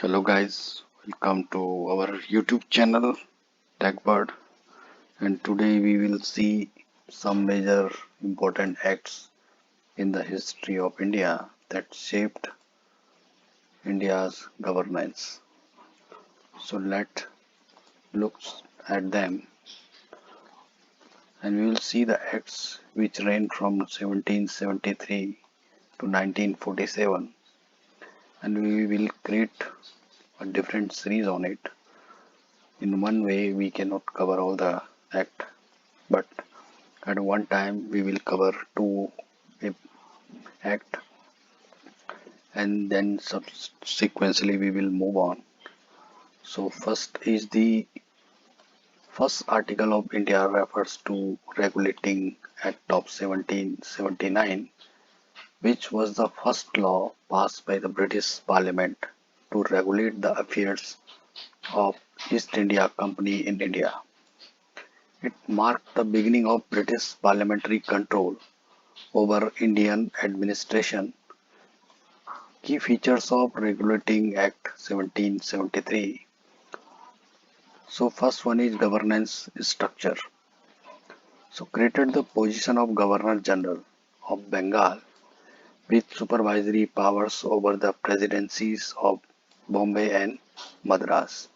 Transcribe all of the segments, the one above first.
Hello guys, welcome to our YouTube channel TechBird, and today we will see some major important acts in the history of India that shaped India's governance. So let's look at them, and we will see the acts which reigned from 1773 to 1947, and we will create a different series on it. In one way we cannot cover all the act, but at one time we will cover two act, and then subsequently we will move on. So first is the first article of India refers to regulating Act of 1779, which was the first law passed by the British Parliament to regulate the affairs of East India Company in India. It marked the beginning of British parliamentary control over Indian administration. Key features of Regulating Act 1773. So first one is governance structure. So created the position of Governor General of Bengal with supervisory powers over the presidencies of Bombay and Madras.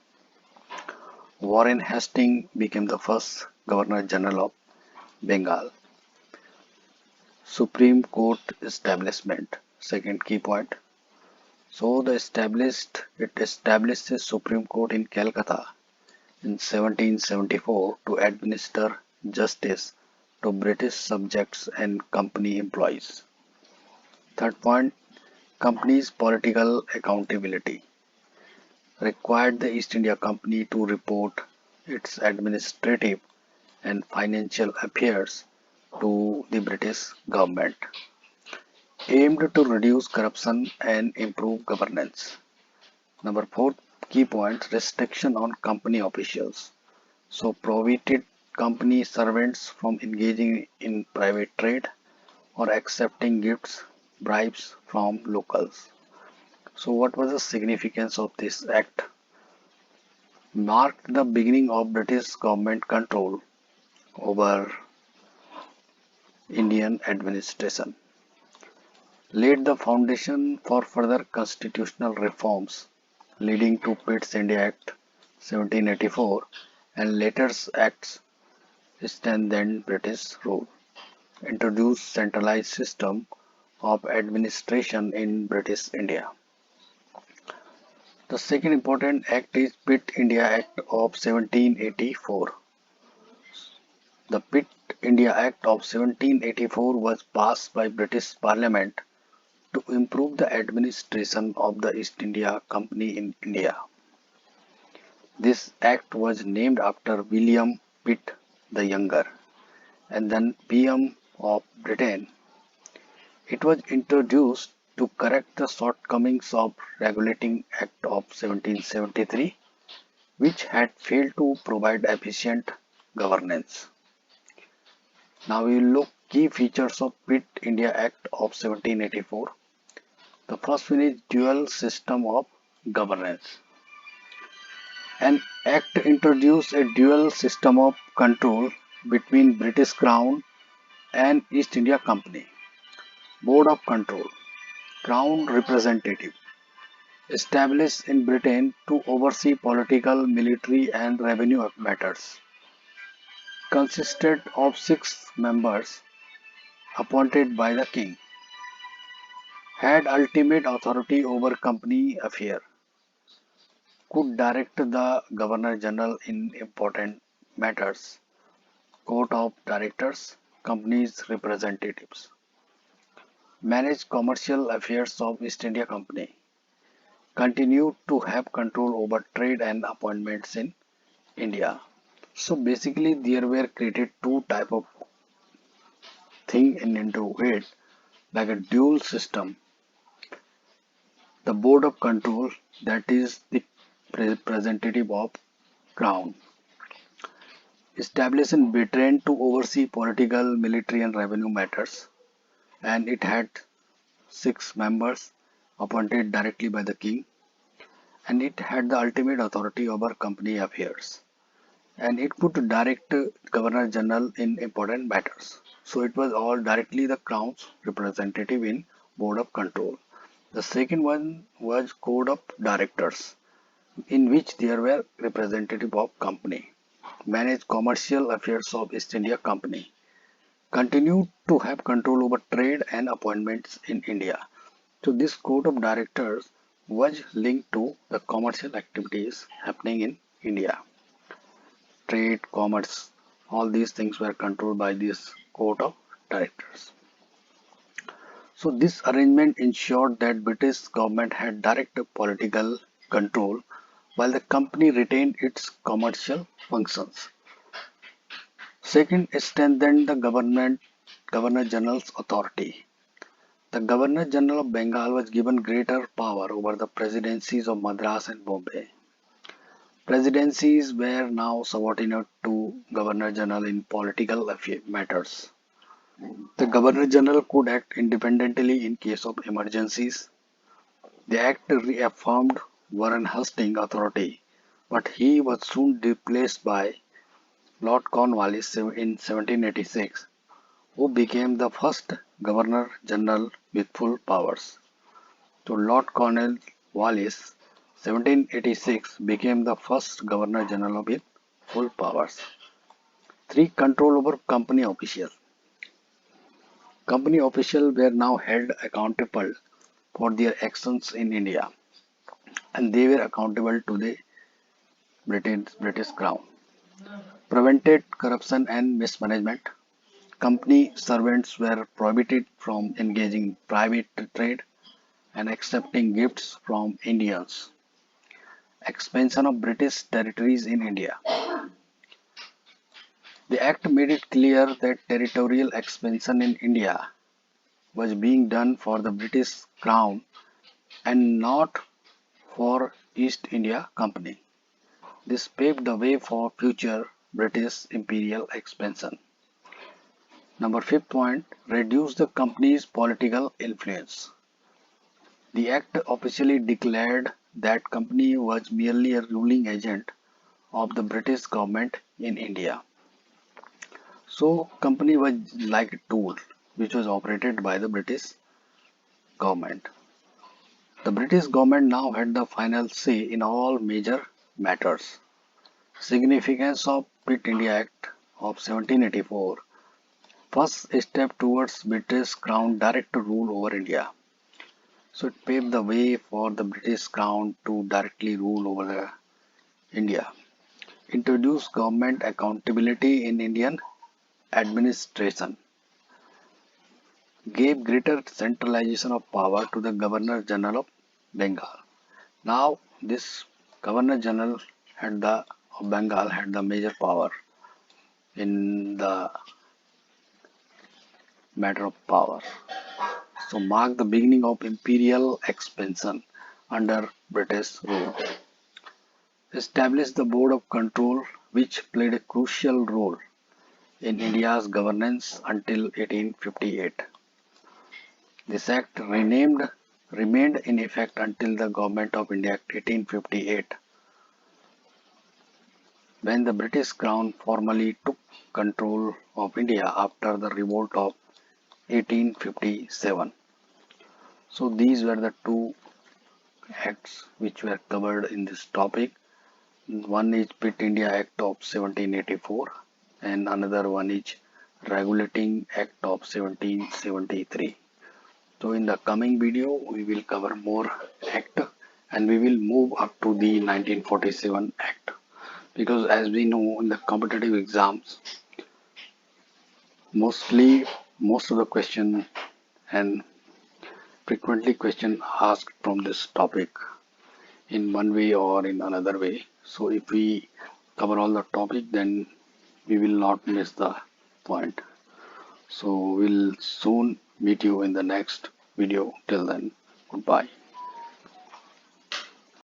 Warren Hastings became the first Governor General of Bengal. Supreme Court establishment. Second key point. So it established the Supreme Court in Calcutta in 1774 to administer justice to British subjects and company employees. Third point, company's political accountability required the East India Company to report its administrative and financial affairs to the British government, aimed to reduce corruption and improve governance. Number four key point, restriction on company officials. So prohibited company servants from engaging in private trade or accepting gifts, bribes from locals. So what was the significance of this act? Marked the beginning of British government control over Indian administration, laid the foundation for further constitutional reforms leading to Pitt's India Act 1784 and later acts strengthened British rule, introduced centralized system of administration in British India. The second important act is Pitt India Act of 1784. The Pitt India Act of 1784 was passed by British Parliament to improve the administration of the East India Company in India. This act was named after William Pitt the Younger and then PM of Britain. It was introduced to correct the shortcomings of Regulating Act of 1773, which had failed to provide efficient governance. Now we will look key features of Pitt India Act of 1784. The first one is dual system of governance. An act introduced a dual system of control between British Crown and East India Company. Board of Control, Crown Representative, established in Britain to oversee political, military and revenue matters. Consisted of 6 members appointed by the King. Had ultimate authority over company affairs. Could direct the Governor General in important matters. Court of Directors, company's representatives. Manage commercial affairs of East India Company. Continued to have control over trade and appointments in India. So basically there were created two type of thing into it, like a dual system. The board of control, that is the representative of crown, established in Britain to oversee political, military and revenue matters, and it had 6 members appointed directly by the king. and it had the ultimate authority over company affairs. And it could direct Governor General in important matters. So it was all directly the Crown's representative in Board of Control. The second one was Code of Directors, in which there were representative of company, managed commercial affairs of East India Company, continued to have control over trade and appointments in India. So this Code of Directors was linked to the commercial activities happening in India. Trade, commerce, all these things were controlled by this Code of Directors. So this arrangement ensured that British government had direct political control while the company retained its commercial functions. Second, it strengthened the Governor General's authority. The Governor General of Bengal was given greater power over the presidencies of Madras and Bombay. Presidencies were now subordinate to Governor General in political matters. The Governor General could act independently in case of emergencies. The act reaffirmed Warren Hastings's authority, but he was soon replaced by Lord Cornwallis in 1786, who became the first Governor General with full powers. So Lord Cornwallis 1786 became the first Governor General with full powers. 3. Control over company officials. Company officials were now held accountable for their actions in India, and they were accountable to the British Crown. Prevented corruption and mismanagement. Company servants were prohibited from engaging in private trade and accepting gifts from Indians. Expansion of British territories in India. The Act made it clear that territorial expansion in India was being done for the British Crown and not for East India Company. This paved the way for future British imperial expansion. Number 5th point, reduce the company's political influence. The Act officially declared that company was merely a ruling agent of the British government in India. So company was like a tool which was operated by the British government. The British government now had the final say in all major matters. Significance of Pitt India Act of 1784. First step towards British Crown direct rule over India. So it paved the way for the British Crown to directly rule over India. Introduced government accountability in Indian administration. Gave greater centralization of power to the Governor General of Bengal. Now this Governor General of Bengal had the major power in the matter of power. So marked the beginning of imperial expansion under British rule. Established the Board of Control, which played a crucial role in India's governance until 1858. This act remained in effect until the Government of India Act 1858, when the British Crown formally took control of India after the revolt of 1857. So these were the two acts which were covered in this topic. One is Pitt India Act of 1784 and another one is Regulating Act of 1773. So in the coming video we will cover more act and we will move up to the 1947 Act, because as we know in the competitive exams most of the question and frequently question asked from this topic in one way or in another way. So if we cover all the topic, then we will not miss the point. So we'll soon meet you in the next video. Till then, goodbye.